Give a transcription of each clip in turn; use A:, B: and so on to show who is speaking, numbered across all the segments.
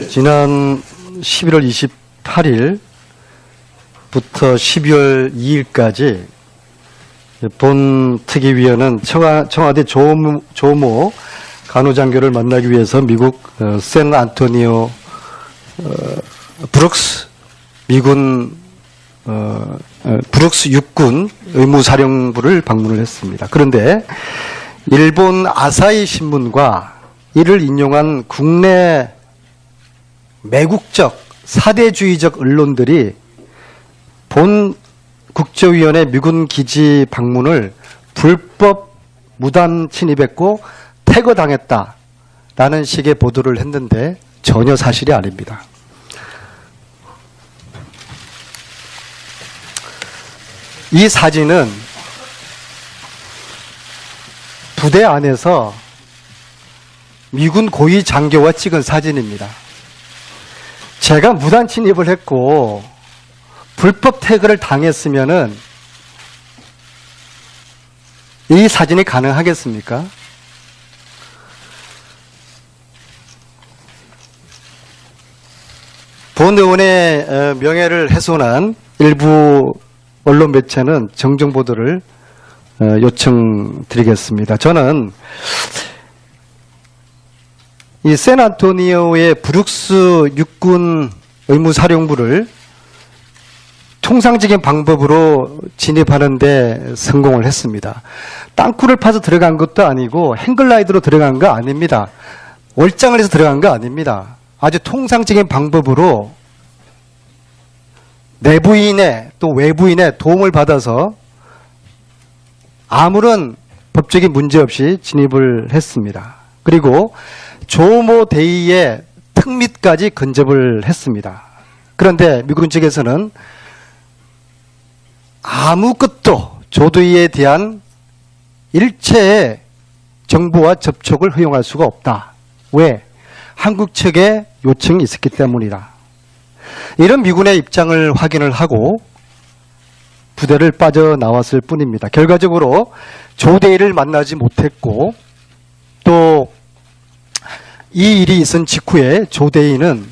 A: 지난 11월 28일부터 12월 2일까지 본 특위위원은 청와대 조모 간호장교를 만나기 위해서 미국 샌안토니오 브룩스 미군 브룩스 육군 의무사령부를 방문을 했습니다. 그런데 일본 아사히 신문과 이를 인용한 국내 매국적 사대주의적 언론들이 본 국조위원회 미군 기지 방문을 불법 무단 침입했고 퇴거당했다라는 식의 보도를 했는데 전혀 사실이 아닙니다. 이 사진은 부대 안에서 미군 고위 장교와 찍은 사진입니다. 제가 무단 침입을 했고 불법 퇴거를 당했으면은 이 사진이 가능하겠습니까? 본 의원의 명예를 훼손한 일부 언론 매체는 정정 보도를 요청드리겠습니다. 저는 이 샌안토니오의 브룩스 육군 의무사령부를 통상적인 방법으로 진입하는 데 성공을 했습니다. 땅굴을 파서 들어간 것도 아니고 행글라이드로 들어간 거 아닙니다. 월장을 해서 들어간 거 아닙니다. 아주 통상적인 방법으로 내부인의 또 외부인의 도움을 받아서 아무런 법적인 문제 없이 진입을 했습니다. 그리고 조모 대위의 특mit까지 근접을 했습니다. 그런데 미군 측에서는 아무것도 조대위에 대한 일체의 정보와 접촉을 허용할 수가 없다. 왜? 한국 측의 요청이 있었기 때문이다. 이런 미군의 입장을 확인을 하고 부대를 빠져나왔을 뿐입니다. 결과적으로 조대위를 만나지 못했고 또 이 일이 있은 직후에 조대위는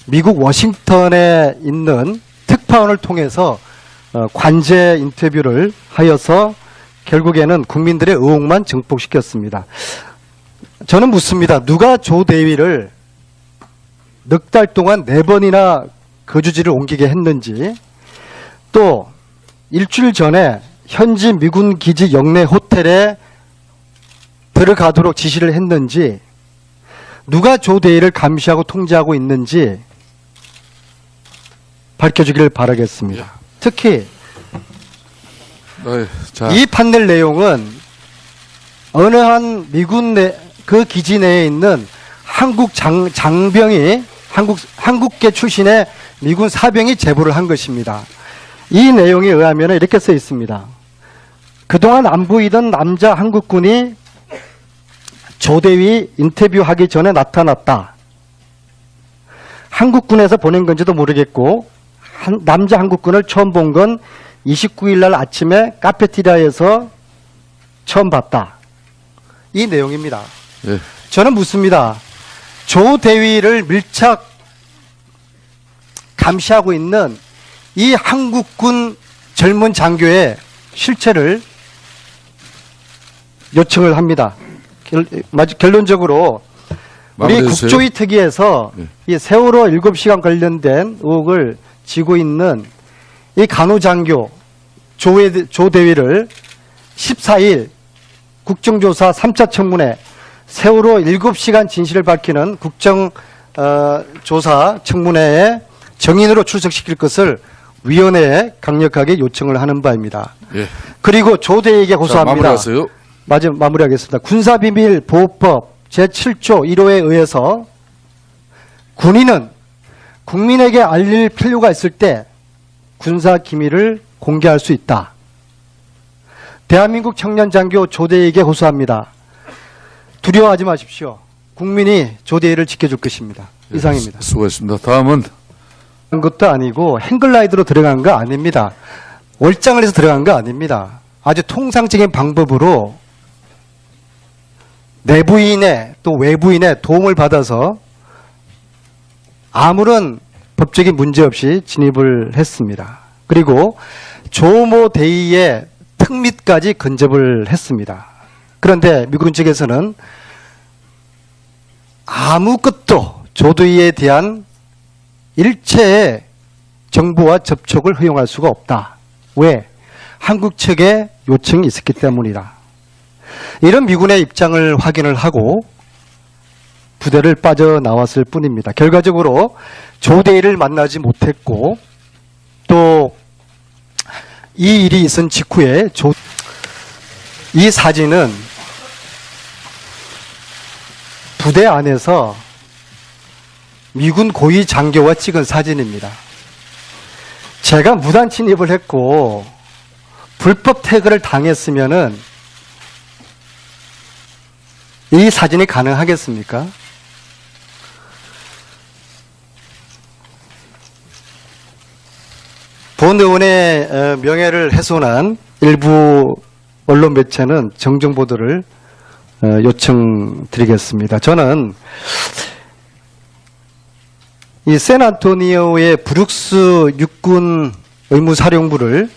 A: 미국 워싱턴에 있는 특파원을 통해서 관제 인터뷰를 하여서 결국에는 국민들의 의혹만 증폭시켰습니다. 저는 묻습니다. 누가 조대위를 넉 달 동안 4번이나 거주지를 옮기게 했는지, 또 일주일 전에 현지 미군 기지 영내 호텔에 들어가도록 지시를 했는지, 누가 조대위를 감시하고 통제하고 있는지 밝혀주기를 바라겠습니다. 특히 이 판넬 내용은 어느 한 미군 그 기지 내에 있는 한국 장병이 한국계 출신의 미군 사병이 제보를 한 것입니다. 이 내용에 의하면 이렇게 써 있습니다. 그동안 안 보이던 남자 한국군이 조대위 인터뷰하기 전에 나타났다. 한국군에서 보낸 건지도 모르겠고 남자 한국군을 처음 본 건 29일 날 아침에 카페테리아에서 처음 봤다. 이 내용입니다. 예. 저는 묻습니다. 조대위를 밀착 감시하고 있는 이 한국군 젊은 장교의 실체를 요청을 합니다. 결론적으로 우리 국조위 특위에서 이 세월호 7시간 관련된 의혹을 지고 있는 이 간호장교 조대위를 14일 국정조사 3차 청문회 세월호 7시간 진실을 밝히는 국정조사 청문회에 정인으로 출석시킬 것을 위원회에 강력하게 요청을 하는 바입니다. 예. 그리고 조대위에게 고소합니다.
B: 마무리하세요.
A: 마무리하겠습니다. 군사비밀보호법 제7조 1호에 의해서 군인은 국민에게 알릴 필요가 있을 때 군사기밀을 공개할 수 있다. 대한민국 청년장교 조대위에게 호소합니다. 두려워하지 마십시오. 국민이 조대위를 지켜줄 것입니다. 이상입니다.
B: 수고했습니다. 다음은
A: 것도 아니고 행글라이드로 들어간 거 아닙니다. 월장을 해서 들어간 거 아닙니다. 아주 통상적인 방법으로 내부인의 또 외부인의 도움을 받아서 아무런 법적인 문제 없이 진입을 했습니다. 그리고 조모 대위의 특미까지 근접을 했습니다. 그런데 미군 측에서는 아무것도 조 대위에 대한 일체의 정보와 접촉을 허용할 수가 없다. 왜? 한국 측의 요청이 있었기 때문이다. 이런 미군의 입장을 확인을 하고 부대를 빠져나왔을 뿐입니다. 결과적으로 조 대위를 만나지 못했고 또 이 일이 있은 직후에 이 사진은 부대 안에서 미군 고위 장교와 찍은 사진입니다. 제가 무단 침입을 했고 불법 태그를 당했으면은 이 사진이 가능하겠습니까? 본 의원의 명예를 훼손한 일부 언론 매체는 정정 보도를 요청드리겠습니다. 저는 이 샌안토니오의 브룩스 육군 의무사령부를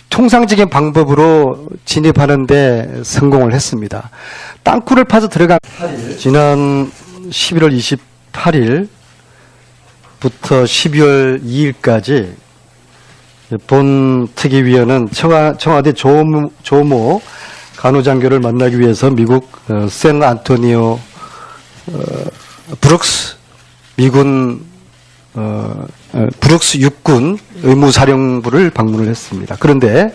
A: 통상적인 방법으로 진입하는 데 성공을 했습니다. 땅굴을 파서 들어간 지난 11월 28일부터 12월 2일까지 본 특위위원은 청와대 조모 간호장교를 만나기 위해서 미국 샌안토니오 브룩스 미군 브룩스 육군 의무사령부를 방문을 했습니다. 그런데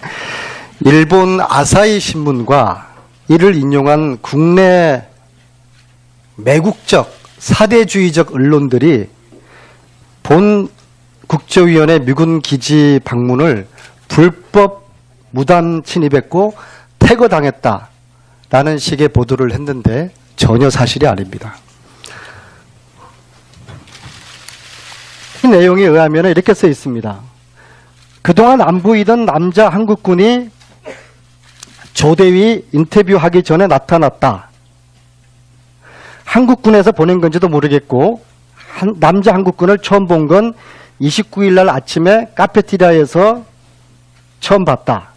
A: 일본 아사히 신문과 이를 인용한 국내 매국적 사대주의적 언론들이 본 국조위원회 미군 기지 방문을 불법 무단 침입했고 퇴거당했다라는 식의 보도를 했는데 전혀 사실이 아닙니다. 이 내용에 의하면 이렇게 써 있습니다. 그동안 안 보이던 남자 한국군이 조대위 인터뷰하기 전에 나타났다. 한국군에서 보낸 건지도 모르겠고 남자 한국군을 처음 본 건 29일 날 아침에 카페테리아에서 처음 봤다.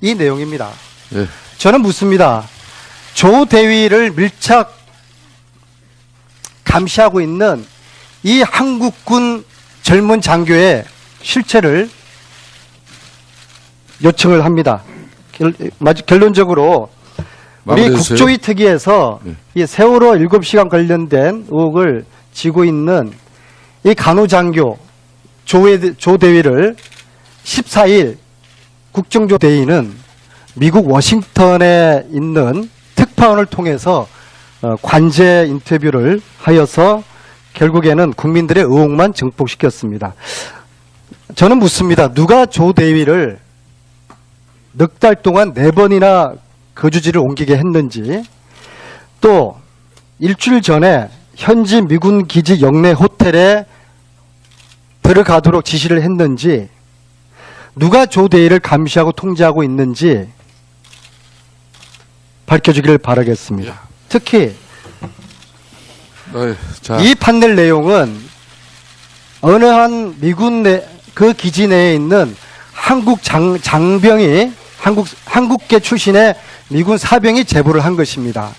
A: 이 내용입니다.
B: 네.
A: 저는 묻습니다. 조 대위를 밀착 감시하고 있는 이 한국군 젊은 장교의 실체를 요청을 합니다. 결론적으로 우리 국조위 특위에서
B: 네.
A: 이 세월호 7시간 관련된 의혹을 지고 있는 이 간호장교 조 대위를 14일 국정조 대위는 미국 워싱턴에 있는 특파원을 통해서 관제 인터뷰를 하여서 결국에는 국민들의 의혹만 증폭시켰습니다. 저는 묻습니다. 누가 조 대위를 넉 달 동안 4번이나 거주지를 옮기게 했는지, 또 일주일 전에 현지 미군 기지 영내 호텔에 들어가도록 지시를 했는지, 누가 조 대위를 감시하고 통제하고 있는지 밝혀주기를 바라겠습니다. 특히 이 판넬 내용은 어느 한 미군 그 기지 내에 있는 한국 장병이 한국계 출신의 미군 사병이 제보를 한 것입니다.